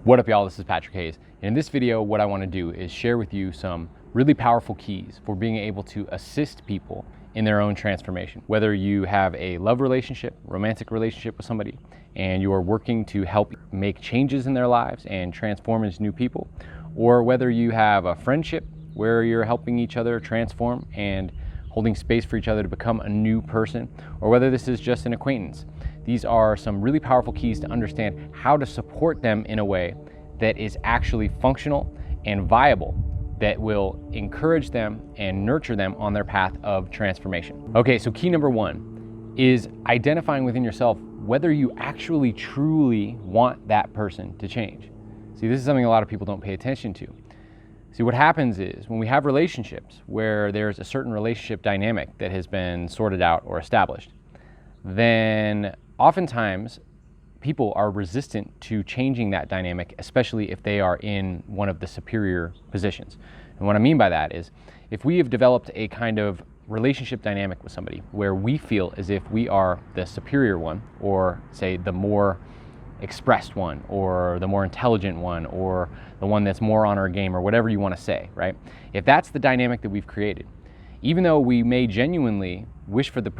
What up, y'all? This is Patrick Hayes. And in this video, what I want to do is share with you some really powerful keys for being able to assist people in their own transformation. Whether you have a love relationship, romantic relationship with somebody, and you are working to help make changes in their lives and transform into new people, or whether you have a friendship where you're helping each other transform and holding space for each other to become a new person, or whether this is just an acquaintance. These are some really powerful keys to understand how to support them in a way that is actually functional and viable, that will encourage them and nurture them on their path of transformation. Okay, so key number one is identifying within yourself whether you actually truly want that person to change. See, this is something a lot of people don't pay attention to. See, what happens is when we have relationships where there's a certain relationship dynamic that has been sorted out or established, then oftentimes people are resistant to changing that dynamic, especially if they are in one of the superior positions. And what I mean by that is if we have developed a kind of relationship dynamic with somebody where we feel as if we are the superior one, or say the more expressed one, or the more intelligent one, or the one that's more on our game, or whatever you want to say, right? If that's the dynamic that we've created, even though we may genuinely wish for the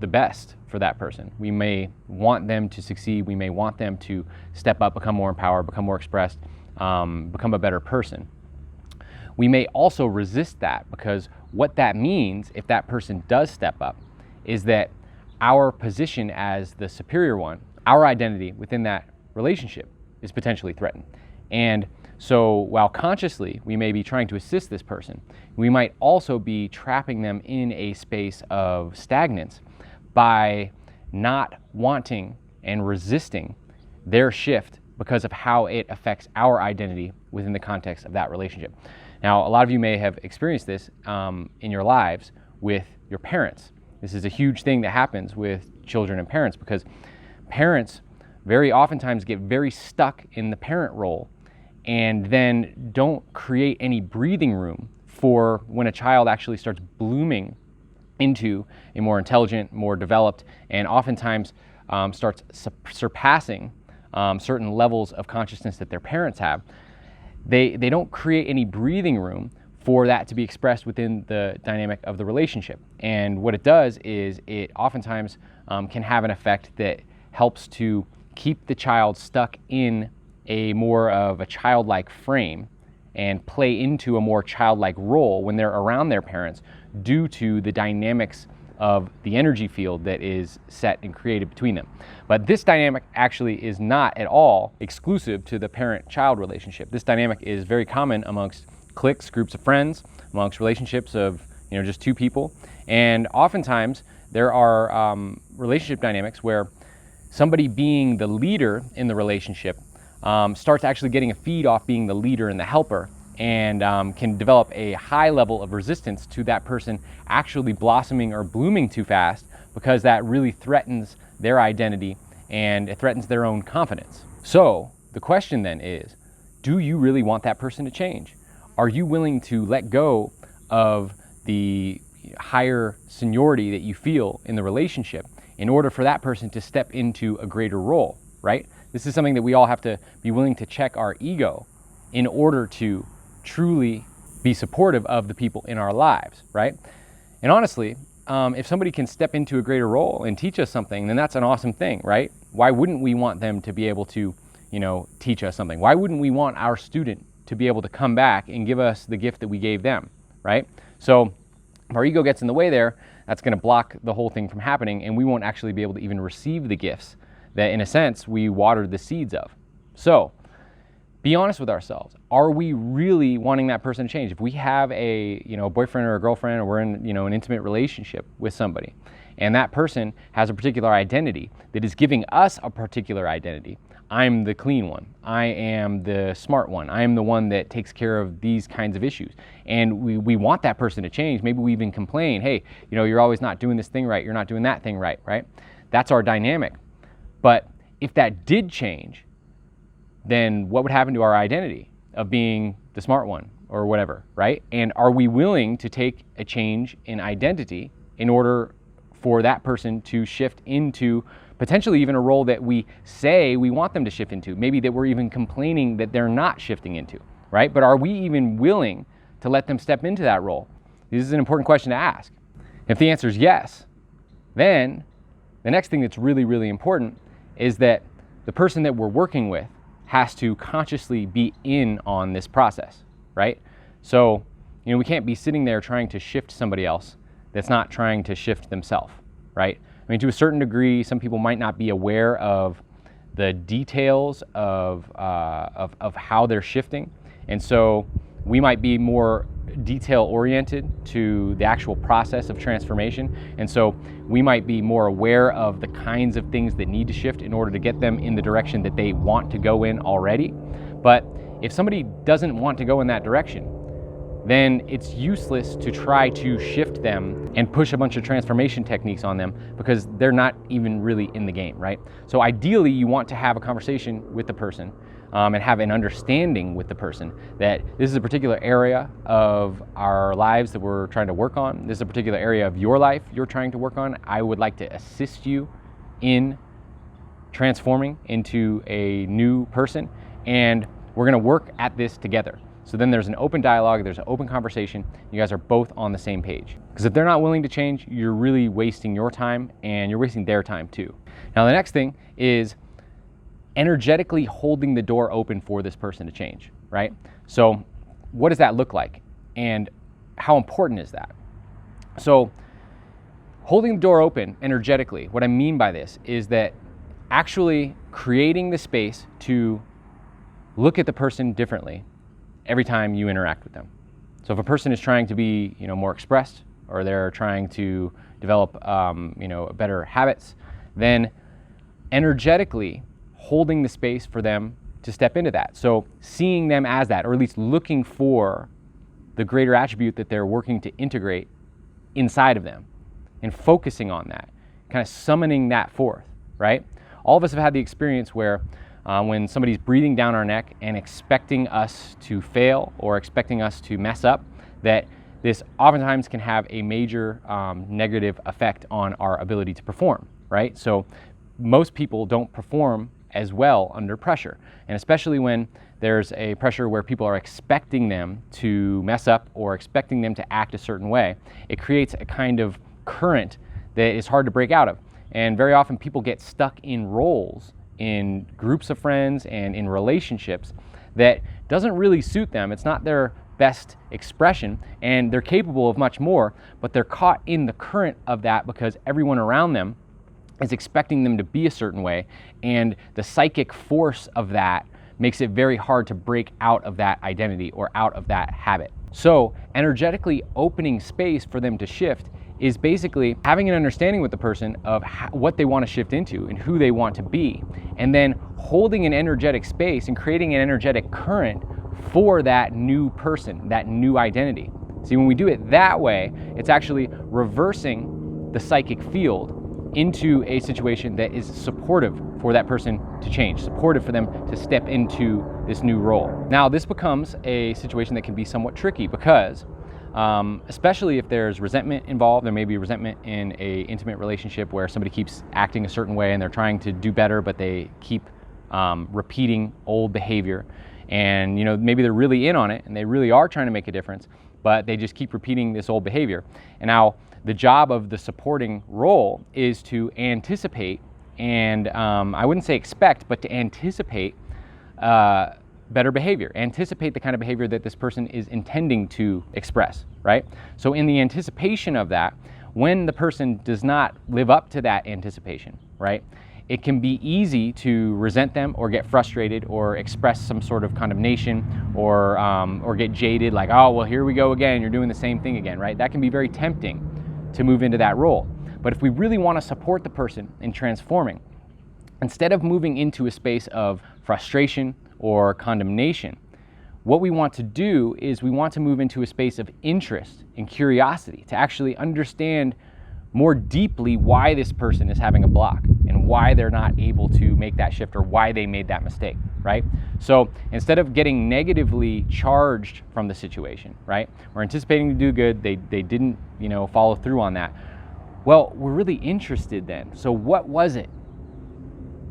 best for that person, we may want them to succeed, we may want them to step up, become more empowered, become more expressed, become a better person, we may also resist that, because what that means, if that person does step up, is that our position as the superior one, our identity within that relationship, is potentially threatened. And so while consciously we may be trying to assist this person, we might also be trapping them in a space of stagnance by not wanting and resisting their shift because of how it affects our identity within the context of that relationship. Now, a lot of you may have experienced this in your lives with your parents. This is a huge thing that happens with children and parents, because parents very oftentimes get very stuck in the parent role and then don't create any breathing room for when a child actually starts blooming into a more intelligent, more developed, and oftentimes starts surpassing certain levels of consciousness that their parents have. They don't create any breathing room for that to be expressed within the dynamic of the relationship. And what it does is it oftentimes can have an effect that helps to keep the child stuck in a more of a childlike frame and play into a more childlike role when they're around their parents, due to the dynamics of the energy field that is set and created between them. But this dynamic actually is not at all exclusive to the parent-child relationship. This dynamic is very common amongst cliques, groups of friends, amongst relationships of just two people. And oftentimes there are relationship dynamics where somebody being the leader in the relationship starts actually getting a feed off being the leader and the helper, and can develop a high level of resistance to that person actually blossoming or blooming too fast, because that really threatens their identity and it threatens their own confidence. So the question then is, do you really want that person to change? Are you willing to let go of the higher seniority that you feel in the relationship in order for that person to step into a greater role, right? This is something that we all have to be willing to check our ego in order to truly be supportive of the people in our lives, right? And honestly, if somebody can step into a greater role and teach us something, then that's an awesome thing, right? Why wouldn't we want them to be able to, teach us something? Why wouldn't we want our student to be able to come back and give us the gift that we gave them, right? So if our ego gets in the way there, that's going to block the whole thing from happening, and we won't actually be able to even receive the gifts that, in a sense, we watered the seeds of. So be honest with ourselves. Are we really wanting that person to change? If we have a boyfriend or a girlfriend, or we're in an intimate relationship with somebody, and that person has a particular identity that is giving us a particular identity. I'm the clean one. I am the smart one. I am the one that takes care of these kinds of issues. And we want that person to change. Maybe we even complain, hey, you're always not doing this thing right. You're not doing that thing right, right? That's our dynamic. But if that did change, then what would happen to our identity of being the smart one or whatever, right? And are we willing to take a change in identity in order for that person to shift into potentially even a role that we say we want them to shift into, maybe that we're even complaining that they're not shifting into, right? But are we even willing to let them step into that role? This is an important question to ask. If the answer is yes, then the next thing that's really, really important is that the person that we're working with has to consciously be in on this process, right? So, we can't be sitting there trying to shift somebody else that's not trying to shift themselves, right? I mean, to a certain degree, some people might not be aware of the details of how they're shifting. And so we might be more detail oriented to the actual process of transformation. And so we might be more aware of the kinds of things that need to shift in order to get them in the direction that they want to go in already. But if somebody doesn't want to go in that direction, then it's useless to try to shift them and push a bunch of transformation techniques on them because they're not even really in the game, right? So ideally, you want to have a conversation with the person and have an understanding with the person that this is a particular area of our lives that we're trying to work on. This is a particular area of your life you're trying to work on. I would like to assist you in transforming into a new person, and we're gonna work at this together. So then there's an open dialogue, there's an open conversation, you guys are both on the same page. Because if they're not willing to change, you're really wasting your time and you're wasting their time too. Now the next thing is energetically holding the door open for this person to change, right? So what does that look like? And how important is that? So holding the door open energetically, what I mean by this is that actually creating the space to look at the person differently every time you interact with them. So if a person is trying to be, more expressed, or they're trying to develop, better habits, then energetically holding the space for them to step into that. So seeing them as that, or at least looking for the greater attribute that they're working to integrate inside of them and focusing on that, kind of summoning that forth, right? All of us have had the experience where when somebody's breathing down our neck and expecting us to fail or expecting us to mess up, that this oftentimes can have a major negative effect on our ability to perform, right? So most people don't perform as well under pressure, and especially when there's a pressure where people are expecting them to mess up or expecting them to act a certain way, it creates a kind of current that is hard to break out of. And very often people get stuck in roles in groups of friends and in relationships that doesn't really suit them. It's not their best expression, and they're capable of much more, but they're caught in the current of that because everyone around them is expecting them to be a certain way, and the psychic force of that makes it very hard to break out of that identity or out of that habit. So energetically opening space for them to shift is basically having an understanding with the person of what they want to shift into and who they want to be, and then holding an energetic space and creating an energetic current for that new person, that new identity. See, when we do it that way, it's actually reversing the psychic field into a situation that is supportive for that person to change, supportive for them to step into this new role. Now, this becomes a situation that can be somewhat tricky because especially if there's resentment involved. There may be resentment in a intimate relationship where somebody keeps acting a certain way and they're trying to do better, but they keep repeating old behavior. And maybe they're really in on it and they really are trying to make a difference, but they just keep repeating this old behavior. And now the job of the supporting role is to anticipate and I wouldn't say expect, but to anticipate better behavior, anticipate the kind of behavior that this person is intending to express, right? So in the anticipation of that, when the person does not live up to that anticipation, right, it can be easy to resent them or get frustrated or express some sort of condemnation or get jaded, like, oh, well, here we go again, you're doing the same thing again, right? That can be very tempting to move into that role. But if we really want to support the person in transforming, instead of moving into a space of frustration or condemnation, what we want to do is we want to move into a space of interest and curiosity to actually understand more deeply why this person is having a block and why they're not able to make that shift or why they made that mistake, right? So instead of getting negatively charged from the situation, right? We're anticipating to do good, they didn't, follow through on that. Well, we're really interested then. So what was it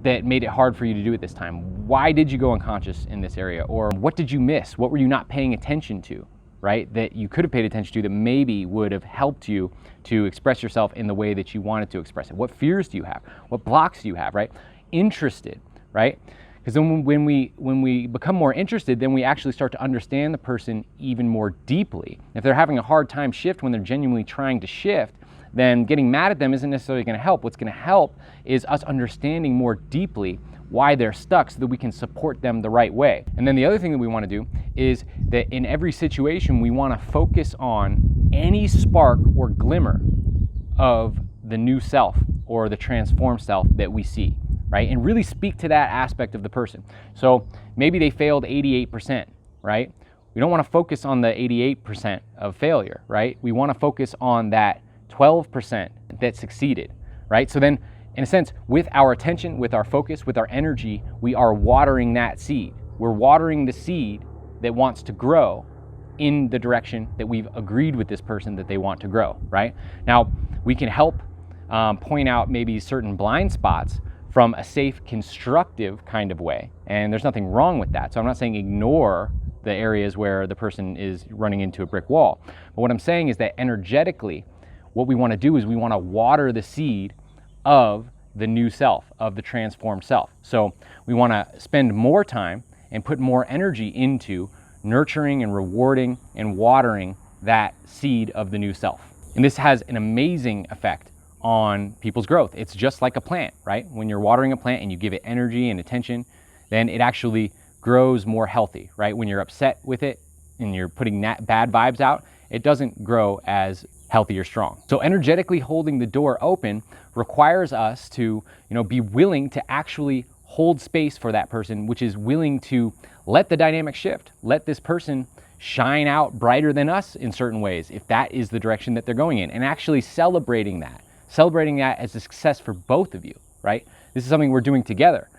that made it hard for you to do it this time? Why did you go unconscious in this area? Or what did you miss? What were you not paying attention to, right? That you could have paid attention to that maybe would have helped you to express yourself in the way that you wanted to express it. What fears do you have? What blocks do you have, right? Interested, right? Because then when we become more interested, then we actually start to understand the person even more deeply. If they're having a hard time shift when they're genuinely trying to shift, then getting mad at them isn't necessarily going to help. What's going to help is us understanding more deeply why they're stuck so that we can support them the right way. And then the other thing that we want to do is that in every situation, we want to focus on any spark or glimmer of the new self or the transformed self that we see, right? And really speak to that aspect of the person. So maybe they failed 88%, right? We don't want to focus on the 88% of failure, right? We want to focus on that 12% that succeeded, right? So then, in a sense, with our attention, with our focus, with our energy, we are watering that seed. We're watering the seed that wants to grow in the direction that we've agreed with this person that they want to grow, right? Now, we can help point out maybe certain blind spots from a safe, constructive kind of way. And there's nothing wrong with that. So I'm not saying ignore the areas where the person is running into a brick wall. But what I'm saying is that energetically, what we want to do is we want to water the seed of the new self, of the transformed self. So we want to spend more time and put more energy into nurturing and rewarding and watering that seed of the new self. And this has an amazing effect on people's growth. It's just like a plant, right? When you're watering a plant and you give it energy and attention, then it actually grows more healthy, right? When you're upset with it and you're putting bad vibes out, it doesn't grow as healthy or strong. So energetically holding the door open requires us to, be willing to actually hold space for that person, which is willing to let the dynamic shift, let this person shine out brighter than us in certain ways, if that is the direction that they're going in, and actually celebrating that as a success for both of you, right? This is something we're doing together.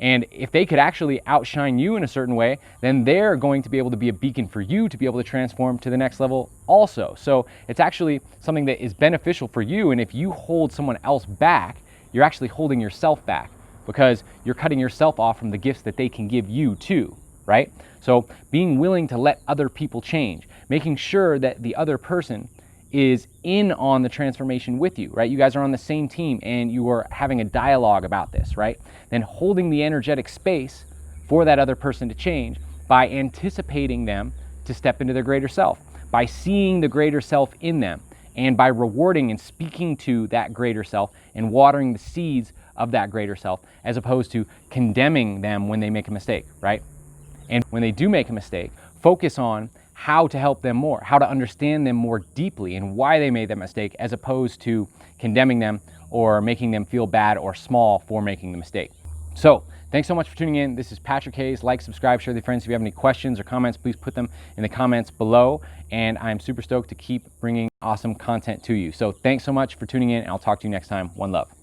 And if they could actually outshine you in a certain way, then they're going to be able to be a beacon for you to be able to transform to the next level also. So it's actually something that is beneficial for you. And if you hold someone else back, you're actually holding yourself back because you're cutting yourself off from the gifts that they can give you too, right? So being willing to let other people change, making sure that the other person is in on the transformation with you, right? You guys are on the same team and you are having a dialogue about this, right? Then holding the energetic space for that other person to change by anticipating them to step into their greater self, by seeing the greater self in them, and by rewarding and speaking to that greater self and watering the seeds of that greater self, as opposed to condemning them when they make a mistake, right? And when they do make a mistake, focus on how to help them more, how to understand them more deeply and why they made that mistake, as opposed to condemning them or making them feel bad or small for making the mistake. So thanks so much for tuning in. This is Patrick Hayes. Like, subscribe, share with your friends. If you have any questions or comments, please put them in the comments below. And I'm super stoked to keep bringing awesome content to you. So thanks so much for tuning in, and I'll talk to you next time. One love.